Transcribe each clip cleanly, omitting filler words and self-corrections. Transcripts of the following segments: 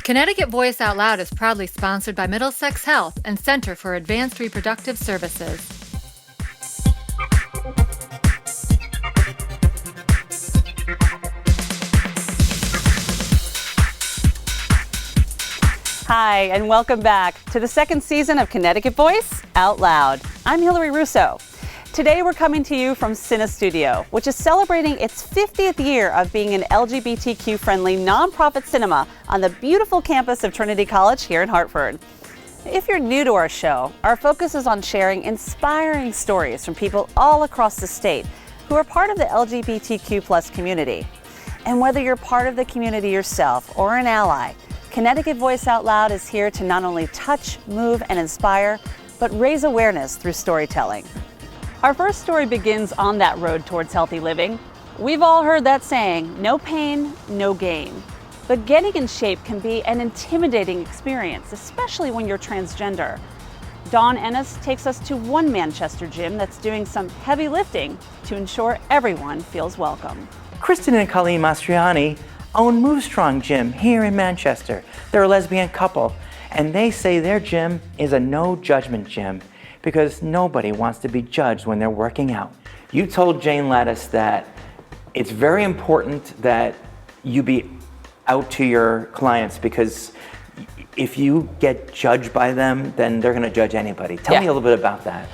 Connecticut Voice Out Loud is proudly sponsored by Middlesex Health and Center for Advanced Reproductive Services. Hi, and welcome back to the second season of Connecticut Voice Out Loud. I'm Hillary Russo. Today we're coming to you from Cine Studio, which is celebrating its 50th year of being an LGBTQ-friendly nonprofit cinema on the beautiful campus of Trinity College here in Hartford. If you're new to our show, our focus is on sharing inspiring stories from people all across the state who are part of the LGBTQ+ community. And whether you're part of the community yourself or an ally, Connecticut Voice Out Loud is here to not only touch, move, and inspire, but raise awareness through storytelling. Our first story begins on that road towards healthy living. We've all heard that saying, no pain, no gain. But getting in shape can be an intimidating experience, especially when you're transgender. Dawn Ennis takes us to one Manchester gym that's doing some heavy lifting to ensure everyone feels welcome. Kristen and Colleen Mastriani own Move Strong Gym here in Manchester. They're a lesbian couple, and they say their gym is a no judgment gym because nobody wants to be judged when they're working out. You told Jane Lattice that it's very important that you be out to your clients because if you get judged by them, then they're gonna judge anybody. Tell me a little bit about that.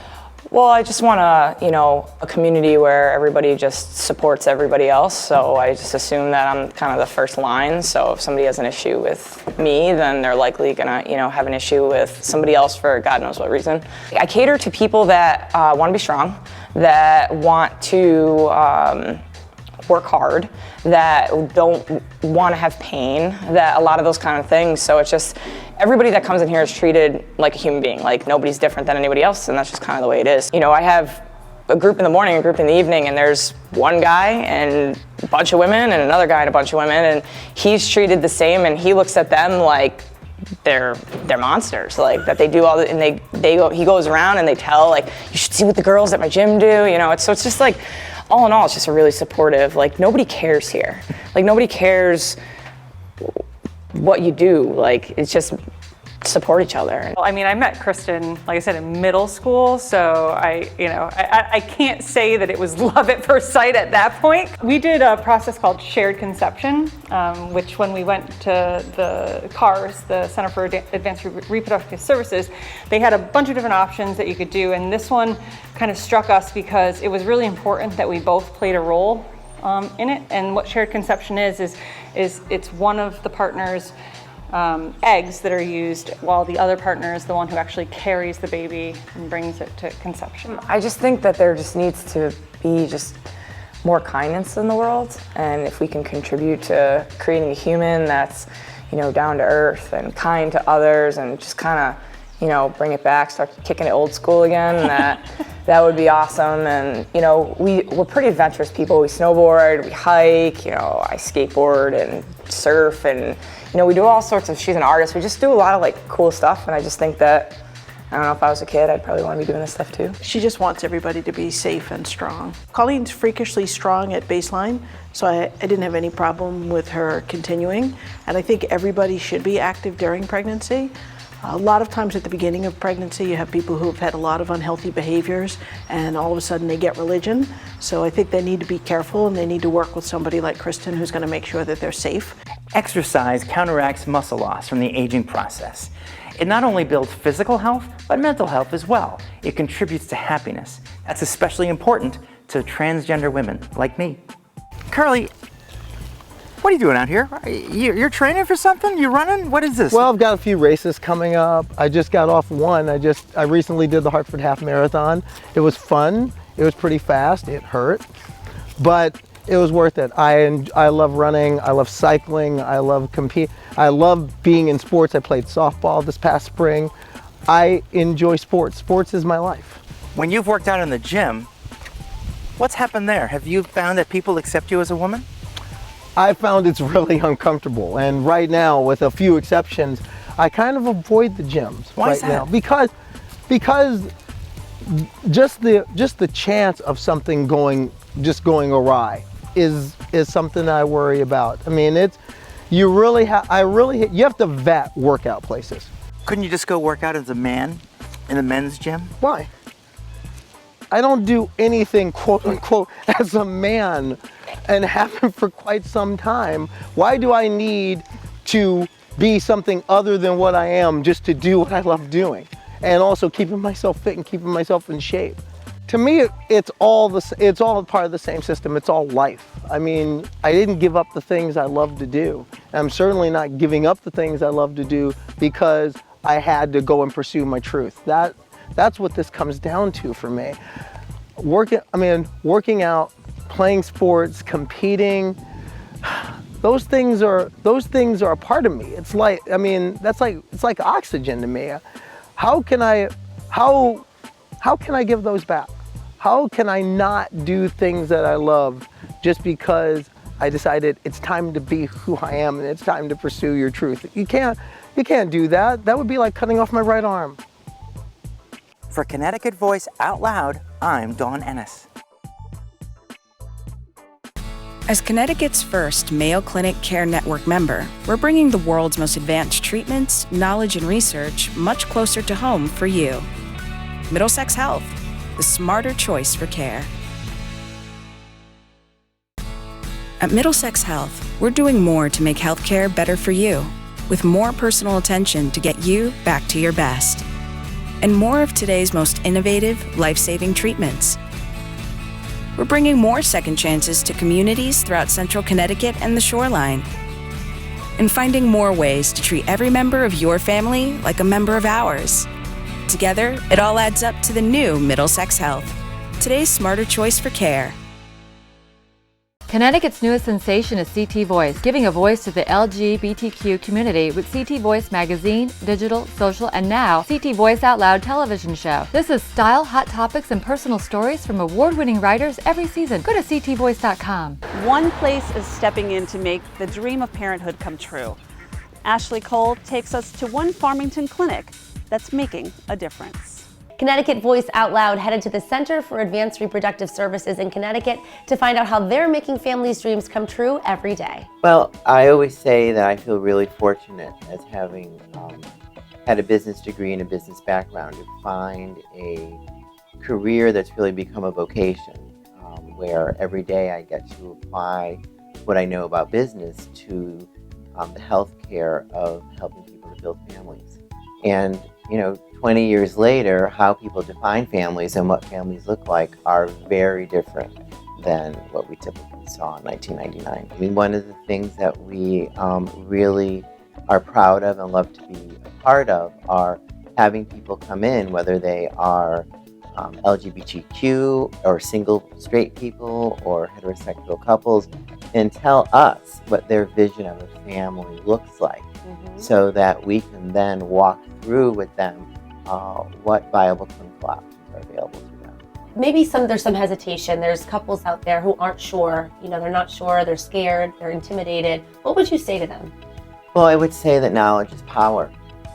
Well, I just want a community where everybody just supports everybody else. So I just assume that I'm kind of the first line. So if somebody has an issue with me, then they're likely gonna, have an issue with somebody else for God knows what reason. I cater to people that want to be strong, that want to work hard, that don't want to have pain, that a lot of those kind of things. So it's just everybody that comes in here is treated like a human being, like nobody's different than anybody else, and that's just kind of the way it is. I have a group in the morning, a group in the evening, and there's one guy and a bunch of women and another guy and a bunch of women, and he's treated the same, and he looks at them like they're monsters, like that they do all the, and he goes around and they tell, like, you should see what the girls at my gym do, so it's just like, all in all, it's just a really supportive, like, nobody cares here. Like, nobody cares what you do. Like, it's just support each other. Well, I mean, I met Kristen, like I said, in middle school, so I can't say that it was love at first sight at that point. We did a process called shared conception, which when we went to the CARS, the Center for Advanced Reproductive Services, they had a bunch of different options that you could do, and this one kind of struck us because it was really important that we both played a role in it. And what shared conception is it's one of the partners' eggs that are used, while the other partner is the one who actually carries the baby and brings it to conception. I just think that there just needs to be just more kindness in the world, and if we can contribute to creating a human that's, down to earth and kind to others, and just kind of, bring it back, start kicking it old school again, that would be awesome. And we're pretty adventurous people. We snowboard, we hike, I skateboard and surf, and we do all sorts of, she's an artist, we just do a lot of like cool stuff, and I just think that, I don't know, if I was a kid, I'd probably want to be doing this stuff too. She just wants everybody to be safe and strong. Colleen's freakishly strong at baseline, so I didn't have any problem with her continuing, and I think everybody should be active during pregnancy. A lot of times at the beginning of pregnancy, you have people who have had a lot of unhealthy behaviors, and all of a sudden they get religion. So I think they need to be careful, and they need to work with somebody like Kristen who's going to make sure that they're safe. Exercise counteracts muscle loss from the aging process. It not only builds physical health, but mental health as well. It contributes to happiness. That's especially important to transgender women like me. Carly, what are you doing out here? You're training for something? You running? What is this? Well, I've got a few races coming up. I just got off one. I recently did the Hartford Half Marathon. It was fun. It was pretty fast. It hurt, but it was worth it. I love running. I love cycling. I love compete. I love being in sports. I played softball this past spring. I enjoy sports. Sports is my life. When you've worked out in the gym, what's happened there? Have you found that people accept you as a woman? I found it's really uncomfortable, and right now, with a few exceptions, I kind of avoid the gyms. Why is that? Now because just the chance of something going awry is something I worry about. I mean, you have to vet workout places. Couldn't you just go work out as a man in the men's gym? Why? I don't do anything quote unquote as a man and haven't for quite some time. Why do I need to be something other than what I am just to do what I love doing? And also keeping myself fit and keeping myself in shape. To me, it's all part of the same system. It's all life. I mean, I didn't give up the things I love to do. And I'm certainly not giving up the things I love to do because I had to go and pursue my truth. That's what this comes down to for me. Working out, playing sports, competing, those things are a part of me. It's like oxygen to me. How can I give those back? How can I not do things that I love just because I decided it's time to be who I am and it's time to pursue your truth? You can't do that. That would be like cutting off my right arm. For Connecticut Voice Out Loud, I'm Dawn Ennis. As Connecticut's first Mayo Clinic Care Network member, we're bringing the world's most advanced treatments, knowledge, and research much closer to home for you. Middlesex Health, the smarter choice for care. At Middlesex Health, we're doing more to make healthcare better for you, with more personal attention to get you back to your best, and more of today's most innovative, life-saving treatments. We're bringing more second chances to communities throughout central Connecticut and the shoreline, and finding more ways to treat every member of your family like a member of ours. Together, it all adds up to the new Middlesex Health, today's smarter choice for care. Connecticut's newest sensation is CT Voice, giving a voice to the LGBTQ community with CT Voice magazine, digital, social, and now CT Voice Out Loud television show. This is style, hot topics, and personal stories from award-winning writers every season. Go to ctvoice.com. One place is stepping in to make the dream of parenthood come true. Ashley Cole takes us to one Farmington clinic that's making a difference. Connecticut Voice Out Loud headed to the Center for Advanced Reproductive Services in Connecticut to find out how they're making families' dreams come true every day. Well, I always say that I feel really fortunate as having had a business degree and a business background to find a career that's really become a vocation, where every day I get to apply what I know about business to the healthcare of helping people to build families. And 20 years later, how people define families and what families look like are very different than what we typically saw in 1999. I mean, one of the things that we really are proud of and love to be a part of are having people come in, whether they are LGBTQ or single straight people or heterosexual couples, and tell us what their vision of a family looks like, so that we can then walk through with them what viable clinical options are available to them. Maybe there's some hesitation. There's couples out there who aren't sure. They're not sure, they're scared, they're intimidated. What would you say to them? Well, I would say that knowledge is power.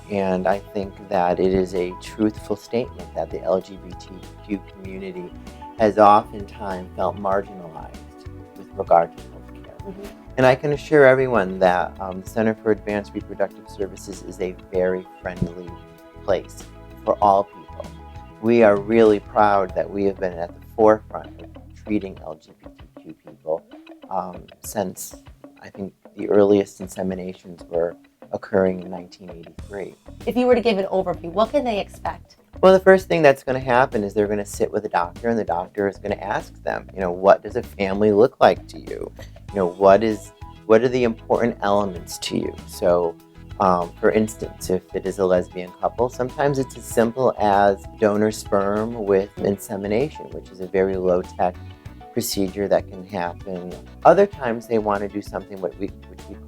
And I think that it is a truthful statement that the LGBTQ community has oftentimes felt marginalized with regard to healthcare. And I can assure everyone that the Center for Advanced Reproductive Services is a very friendly place for all people. We are really proud that we have been at the forefront of treating LGBTQ people since, I think, the earliest inseminations were occurring in 1983. If you were to give an overview, what can they expect? Well, the first thing that's going to happen is they're going to sit with a doctor, and the doctor is going to ask them, what does a family look like to you? What are the important elements to you? So, for instance, if it is a lesbian couple, sometimes it's as simple as donor sperm with insemination, which is a very low-tech procedure that can happen. Other times they want to do something which we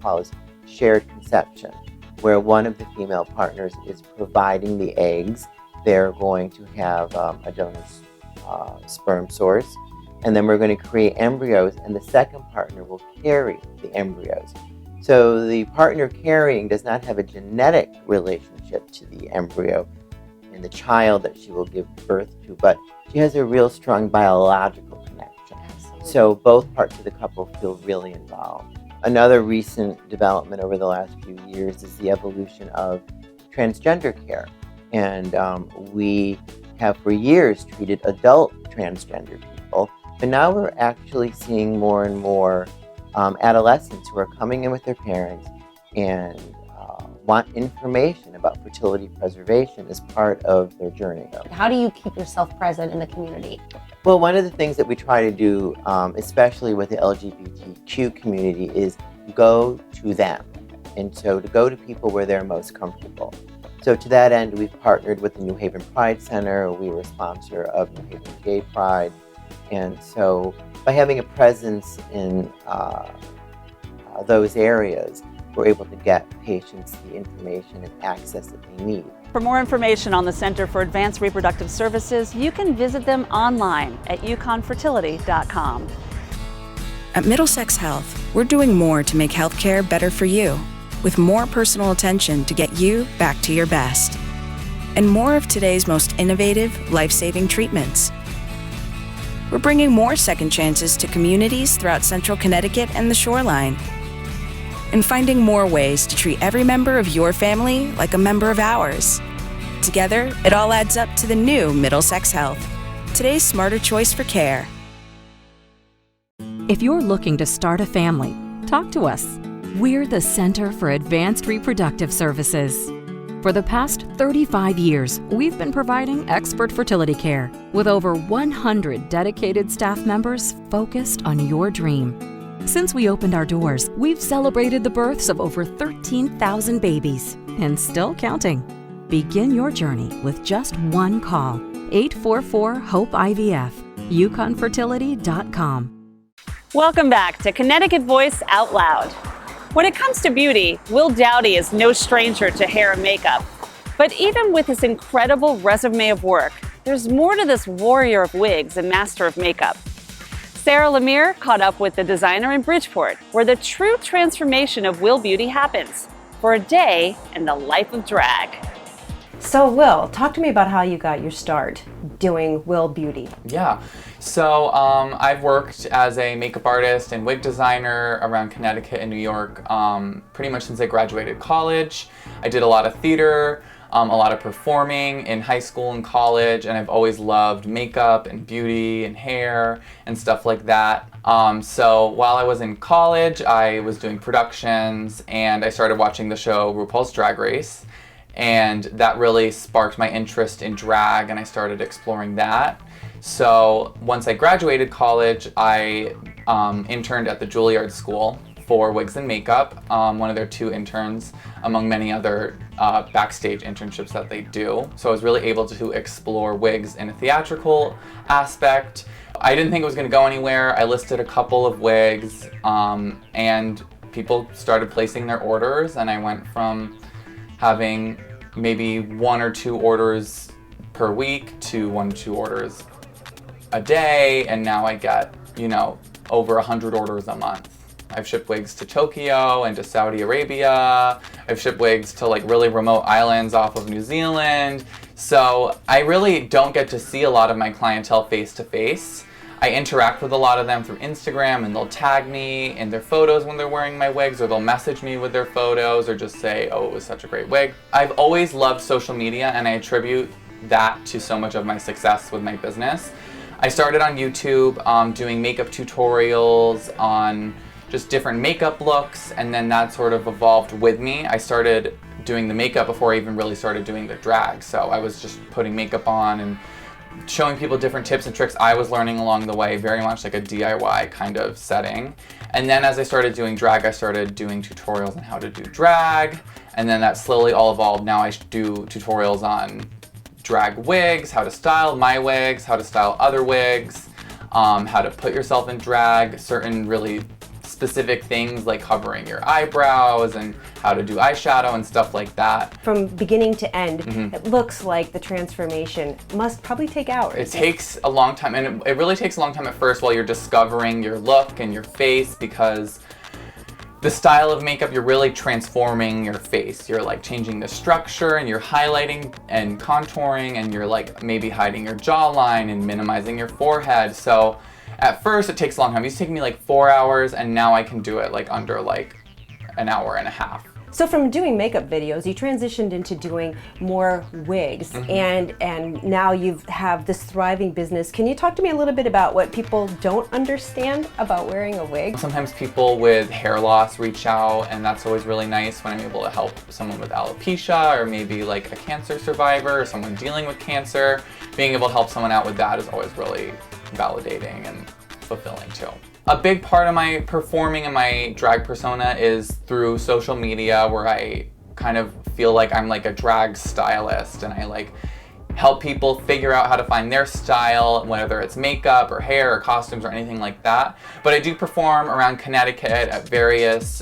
call as shared conception, where one of the female partners is providing the eggs. They're going to have a donor's sperm source, and then we're going to create embryos, and the second partner will carry the embryos. So the partner carrying does not have a genetic relationship to the embryo and the child that she will give birth to, but she has a real strong biological connection. Absolutely. So both parts of the couple feel really involved. Another recent development over the last few years is the evolution of transgender care. And we have for years treated adult transgender people, but now we're actually seeing more and more adolescents who are coming in with their parents and want information about fertility preservation as part of their journey. How do you keep yourself present in the community? Well, one of the things that we try to do, especially with the LGBTQ community, is go to them. And so to go to people where they're most comfortable. So to that end, we've partnered with the New Haven Pride Center. We were a sponsor of New Haven Gay Pride. And so by having a presence in those areas, we're able to get patients the information and access that they need. For more information on the Center for Advanced Reproductive Services, you can visit them online at yukonfertility.com. At Middlesex Health, we're doing more to make healthcare better for you, with more personal attention to get you back to your best, and more of today's most innovative, life-saving treatments. We're bringing more second chances to communities throughout Central Connecticut and the shoreline, and finding more ways to treat every member of your family like a member of ours. Together, it all adds up to the new Middlesex Health, today's smarter choice for care. If you're looking to start a family, talk to us. We're the Center for Advanced Reproductive Services. For the past 35 years, we've been providing expert fertility care with over 100 dedicated staff members focused on your dream. Since we opened our doors, we've celebrated the births of over 13,000 babies, and still counting. Begin your journey with just one call, 844-HOPE-IVF, yukonfertility.com. Welcome back to Connecticut Voice Out Loud. When it comes to beauty, Will Dowdy is no stranger to hair and makeup. But even with his incredible resume of work, there's more to this warrior of wigs and master of makeup. Sarah Lemire caught up with the designer in Bridgeport, where the true transformation of Will Beauty happens, for a day in the life of drag. So Will, talk to me about how you got your start doing Will Beauty. Yeah, so I've worked as a makeup artist and wig designer around Connecticut and New York pretty much since I graduated college. I did a lot of theater, a lot of performing in high school and college, and I've always loved makeup and beauty and hair and stuff like that. So while I was in college, I was doing productions and I started watching the show RuPaul's Drag Race, and that really sparked my interest in drag, and I started exploring that. So once I graduated college, I interned at the Juilliard School for wigs and makeup, one of their 2 interns among many other backstage internships that they do. So I was really able to explore wigs in a theatrical aspect. I didn't think it was going to go anywhere. I listed a couple of wigs and people started placing their orders, and I went from having maybe 1 or 2 orders per week to 1 to 2 orders a day, and now I get, over 100 orders a month. I've shipped wigs to Tokyo and to Saudi Arabia. I've shipped wigs to really remote islands off of New Zealand. So I really don't get to see a lot of my clientele face to face. I interact with a lot of them through Instagram, and they'll tag me in their photos when they're wearing my wigs, or they'll message me with their photos, or just say, oh, it was such a great wig. I've always loved social media, and I attribute that to so much of my success with my business. I started on YouTube doing makeup tutorials on just different makeup looks, and then that sort of evolved with me. I started doing the makeup before I even really started doing the drag, so I was just putting makeup on and showing people different tips and tricks I was learning along the way, very much like a DIY kind of setting. And then as I started doing drag, I started doing tutorials on how to do drag, and then that slowly all evolved. Now I do tutorials on drag wigs, how to style my wigs, how to style other wigs, how to put yourself in drag, certain really specific things like covering your eyebrows and how to do eyeshadow and stuff like that. From beginning to end, it looks like the transformation must probably take hours. It takes a long time, and it really takes a long time at first while you're discovering your look and your face, because the style of makeup, you're really transforming your face. You're changing the structure, and you're highlighting and contouring, and you're maybe hiding your jawline and minimizing your forehead. So At first, it takes a long time. It used to take me like 4 hours, and now I can do it like under like an hour and a half. So from doing makeup videos, you transitioned into doing more wigs, and now you have this thriving business. Can you talk to me a little bit about what people don't understand about wearing a wig? Sometimes people with hair loss reach out, and that's always really nice when I'm able to help someone with alopecia, or maybe like a cancer survivor or someone dealing with cancer. Being able to help someone out with that is always really validating and fulfilling too. A big part of my performing and my drag persona is through social media, where I kind of feel like I'm like a drag stylist, and I like help people figure out how to find their style, whether it's makeup or hair or costumes or anything like that. But I do perform around Connecticut at various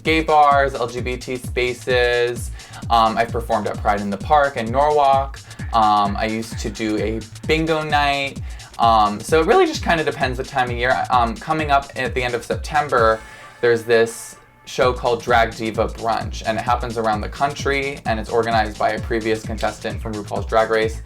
gay bars, LGBT spaces. I've performed at Pride in the Park in Norwalk. I used to do a bingo night. So it really just kind of depends the time of year. Coming up at the end of September, there's this show called Drag Diva Brunch, and it happens around the country, and it's organized by a previous contestant from RuPaul's Drag Race.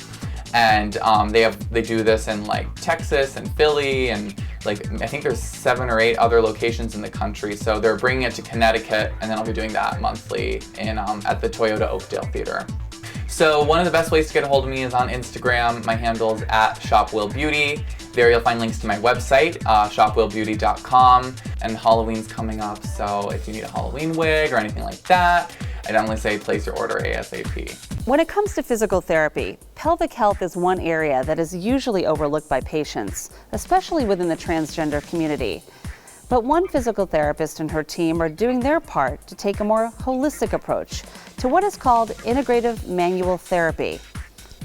And they do this in like Texas and Philly, and like I think there's 7 or 8 other locations in the country. So they're bringing it to Connecticut, and then I'll be doing that monthly in at the Toyota Oakdale Theater. So one of the best ways to get a hold of me is on Instagram. My handle is @ShopWillBeauty. There you'll find links to my website, shopwillbeauty.com, and Halloween's coming up, so if you need a Halloween wig or anything like that, I definitely say place your order ASAP. When it comes to physical therapy, pelvic health is one area that is usually overlooked by patients, especially within the transgender community. But one physical therapist and her team are doing their part to take a more holistic approach to what is called integrative manual therapy.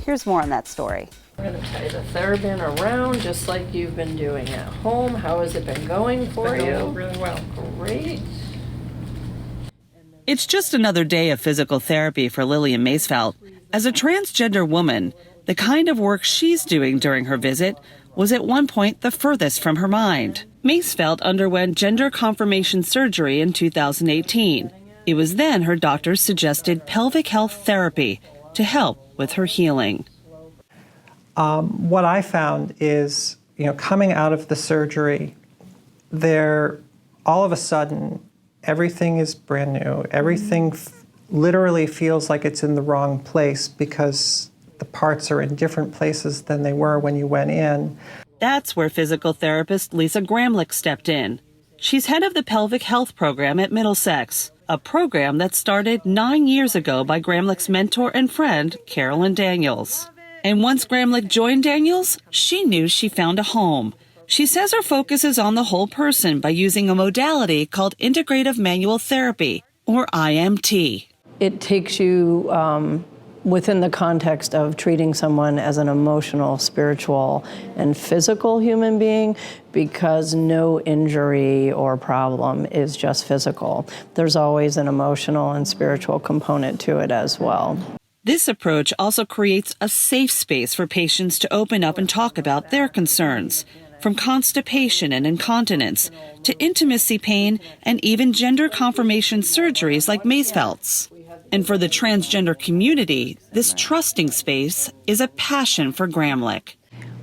Here's more on that story. We're going to tie the TheraBand around just like you've been doing at home. How has it been going for you? Really well. Great. It's just another day of physical therapy for Lillian Maisfeld. As a transgender woman, the kind of work she's doing during her visit was at one point the furthest from her mind. Maisfeld underwent gender confirmation surgery in 2018. It was then her doctors suggested pelvic health therapy to help with her healing. What I found is, coming out of the surgery, all of a sudden, everything is brand new. Everything literally feels like it's in the wrong place because the parts are in different places than they were when you went in. That's where physical therapist Lisa Gramlich stepped in. She's head of the pelvic health program at Middlesex, a program that started 9 years ago by Gramlich's mentor and friend, Carolyn Daniels. And once Gramlich joined Daniels, she knew she found a home. She says her focus is on the whole person by using a modality called integrative manual therapy, or IMT. It takes you within the context of treating someone as an emotional, spiritual, and physical human being, because no injury or problem is just physical. There's always an emotional and spiritual component to it as well. This approach also creates a safe space for patients to open up and talk about their concerns, from constipation and incontinence to intimacy pain and even gender confirmation surgeries like Maisfeld's. And for the transgender community, this trusting space is a passion for Gramlich.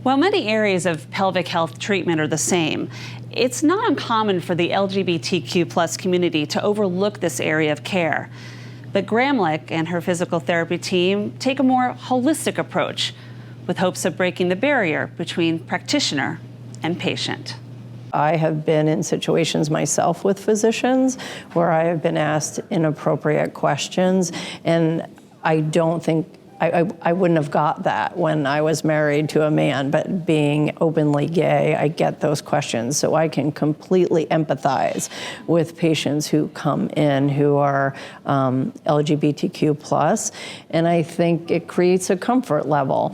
While many areas of pelvic health treatment are the same, it's not uncommon for the LGBTQ+ community to overlook this area of care. But Gramlich and her physical therapy team take a more holistic approach with hopes of breaking the barrier between practitioner and patient. I have been in situations myself with physicians where I have been asked inappropriate questions, and I don't think I wouldn't have got that when I was married to a man, but being openly gay, I get those questions. So I can completely empathize with patients who come in who are LGBTQ+, and I think it creates a comfort level.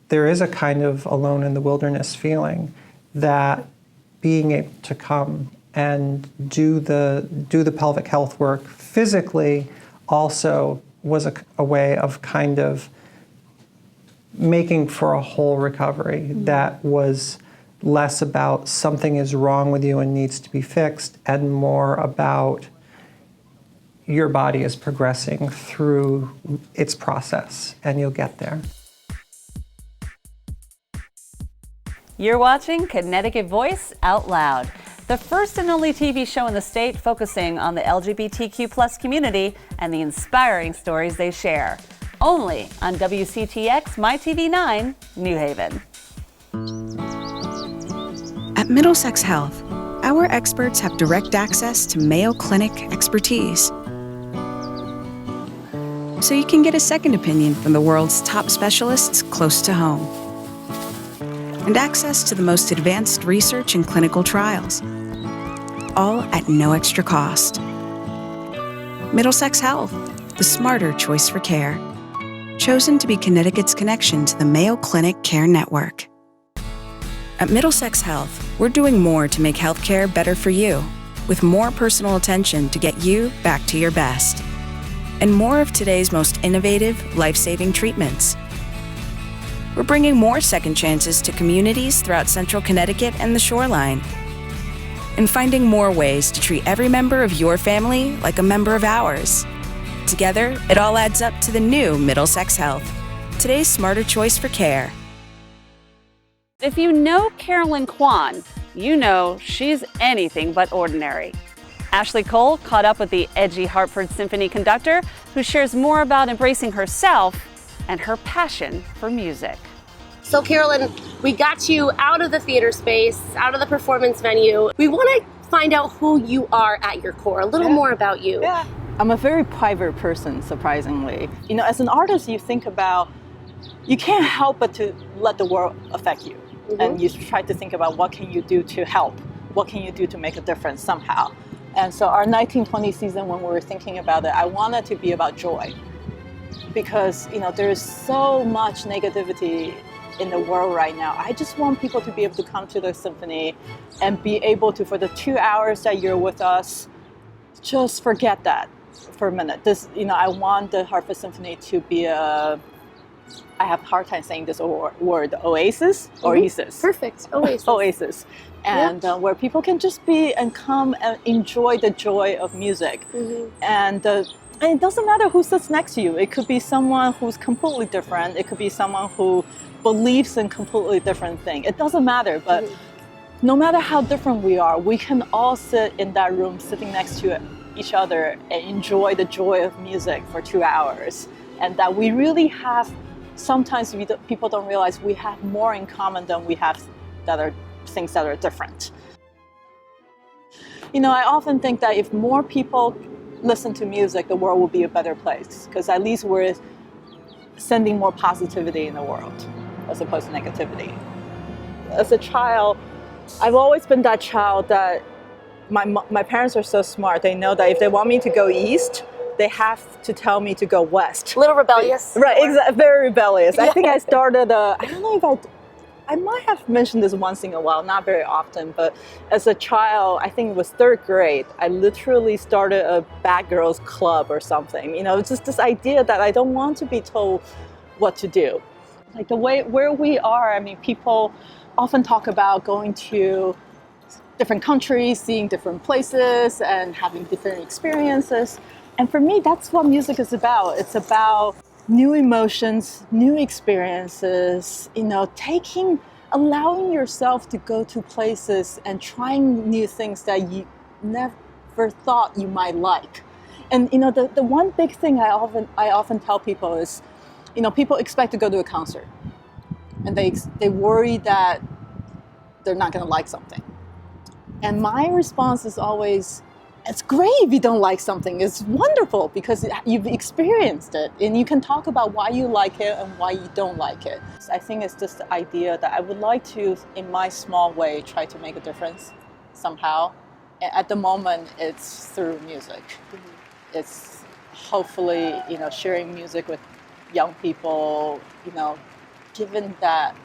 There is a kind of alone in the wilderness feeling that being able to come and do the pelvic health work physically also was a way of kind of making for a whole recovery that was less about something is wrong with you and needs to be fixed, and more about your body is progressing through its process and you'll get there. You're watching Connecticut Voice Out Loud, the first and only TV show in the state focusing on the LGBTQ+ community and the inspiring stories they share. Only on WCTX MyTV9, New Haven. At Middlesex Health, our experts have direct access to Mayo Clinic expertise, so you can get a second opinion from the world's top specialists close to home, and access to the most advanced research and clinical trials, all at no extra cost. Middlesex Health, the smarter choice for care, chosen to be Connecticut's connection to the Mayo Clinic Care Network. At Middlesex Health, we're doing more to make healthcare better for you, with more personal attention to get you back to your best, and more of today's most innovative, life-saving treatments. We're bringing more second chances to communities throughout central Connecticut and the shoreline, and finding more ways to treat every member of your family like a member of ours. Together, it all adds up to the new Middlesex Health, today's smarter choice for care. If you know Carolyn Kwan, you know she's anything but ordinary. Ashley Cole caught up with the edgy Hartford Symphony conductor, who shares more about embracing herself and her passion for music. So Carolyn, we got you out of the theater space, out of the performance venue. We want to find out who you are at your core, a little more about you. Yeah. I'm a very private person, surprisingly. You know, as an artist, you think about, you can't help but to let the world affect you. And you try to think about what can you do to help? What can you do to make a difference somehow? And so our 1920 season, when we were thinking about it, I wanted to be about joy. Because, you know, there's so much negativity in the world right now. I just want people to be able to come to the symphony and be able to, for the 2 hours that you're with us, just forget that for a minute. This, you know, I want the Hartford Symphony to be a, I have a hard time saying this word, oasis? Oasis. Perfect, oasis. Oasis. And where people can just be and come and enjoy the joy of music. And it doesn't matter who sits next to you. It could be someone who's completely different. It could be someone who believes in completely different thing. It doesn't matter, but no matter how different we are, we can all sit in that room sitting next to each other and enjoy the joy of music for 2 hours. And that we really have, sometimes people don't realize we have more in common than we have that are things that are different. You know, I often think that if more people listen to music, the world will be a better place, because at least we're sending more positivity in the world as opposed to negativity. As a child, I've always been that child that my parents are so smart. They know that if they want me to go east, they have to tell me to go west. A little rebellious. Right, exactly, very rebellious. I think I started, I don't know if I might have mentioned this once in a while, not very often, but as a child, I think it was 3rd grade, I literally started a bad girls club or something. You know, it's just this idea that I don't want to be told what to do. Like the way where we are, I mean, people often talk about going to different countries, seeing different places and having different experiences. And for me, that's what music is about. It's about new emotions, new experiences, you know, allowing yourself to go to places and trying new things that you never thought you might like. And, you know, the one big thing I often tell people is, you know, people expect to go to a concert and they worry that they're not going to like something. And my response is always, it's great if you don't like something. It's wonderful because you've experienced it and you can talk about why you like it and why you don't like it. I think it's just the idea that I would like to, in my small way, try to make a difference somehow. And at the moment, it's through music. It's hopefully, you know, sharing music with young people, you know, giving them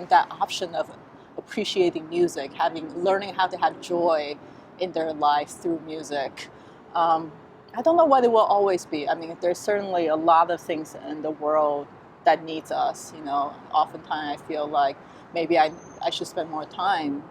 that option of appreciating music, learning how to have joy in their lives through music. I don't know what it will always be. I mean, there's certainly a lot of things in the world that needs us. You know, oftentimes I feel like maybe I should spend more time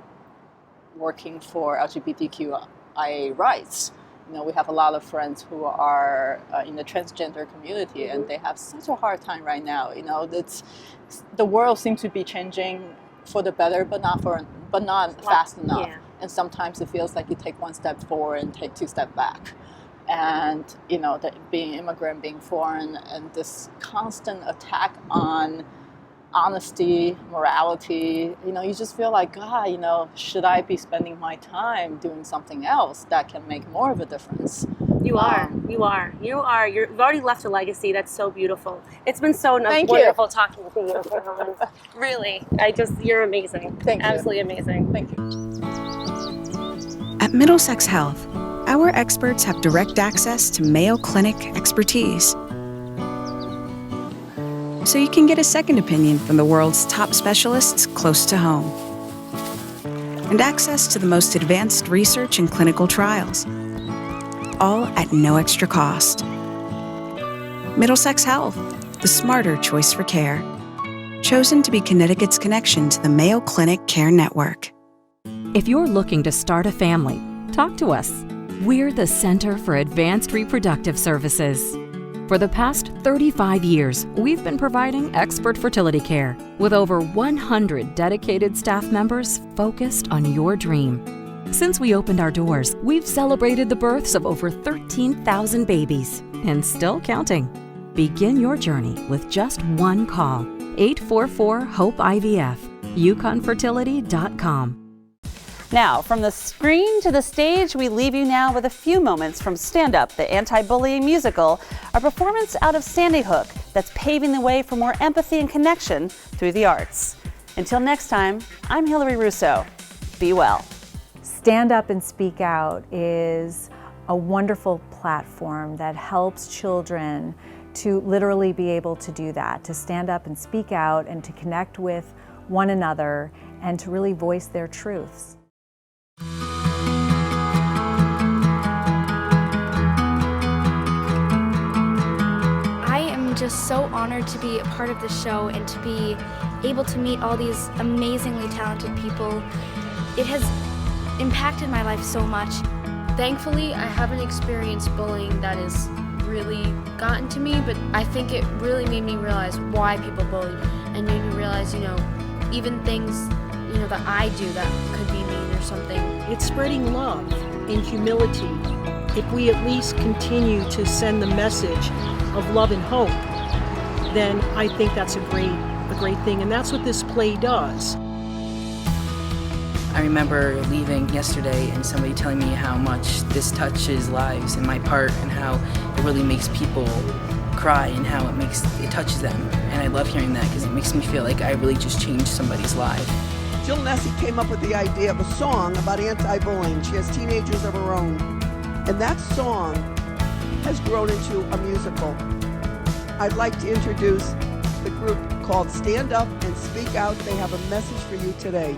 working for LGBTQIA rights. You know, we have a lot of friends who are in the transgender community, and they have such a hard time right now. You know, the world seems to be changing for the better, but not fast enough. Yeah. And sometimes it feels like you take one step forward and take two steps back. And that being immigrant, being foreign, and this constant attack on honesty, morality, you just feel like, God, should I be spending my time doing something else that can make more of a difference? You've already left a legacy. That's so beautiful. It's been so Thank wonderful you. talking with you. Really, you're amazing. Thank you. Absolutely amazing. Thank you. At Middlesex Health, our experts have direct access to Mayo Clinic expertise. So you can get a second opinion from the world's top specialists close to home. And access to the most advanced research and clinical trials, all at no extra cost. Middlesex Health, the smarter choice for care. Chosen to be Connecticut's connection to the Mayo Clinic Care Network. If you're looking to start a family, talk to us. We're the Center for Advanced Reproductive Services. For the past 35 years, we've been providing expert fertility care with over 100 dedicated staff members focused on your dream. Since we opened our doors, we've celebrated the births of over 13,000 babies and still counting. Begin your journey with just one call. 844-HOPE-IVF, yukonfertility.com. Now, from the screen to the stage, we leave you now with a few moments from Stand Up, the anti-bullying musical, a performance out of Sandy Hook that's paving the way for more empathy and connection through the arts. Until next time, I'm Hillary Russo. Be well. Stand Up and Speak Out is a wonderful platform that helps children to literally be able to do that, to stand up and speak out and to connect with one another and to really voice their truths. I am just so honored to be a part of the show and to be able to meet all these amazingly talented people. It has impacted my life so much. Thankfully, I haven't experienced bullying that has really gotten to me, but I think it really made me realize why people bully me and made me realize, even things, that I do that could be mean or something. It's spreading love and humility. If we at least continue to send the message of love and hope, then I think that's a great thing, and that's what this play does. I remember leaving yesterday and somebody telling me how much this touches lives and my part and how it really makes people cry and how it touches them. And I love hearing that because it makes me feel like I really just changed somebody's life. Jill Nessie came up with the idea of a song about anti-bullying. She has teenagers of her own. And that song has grown into a musical. I'd like to introduce the group called Stand Up and Speak Out. They have a message for you today.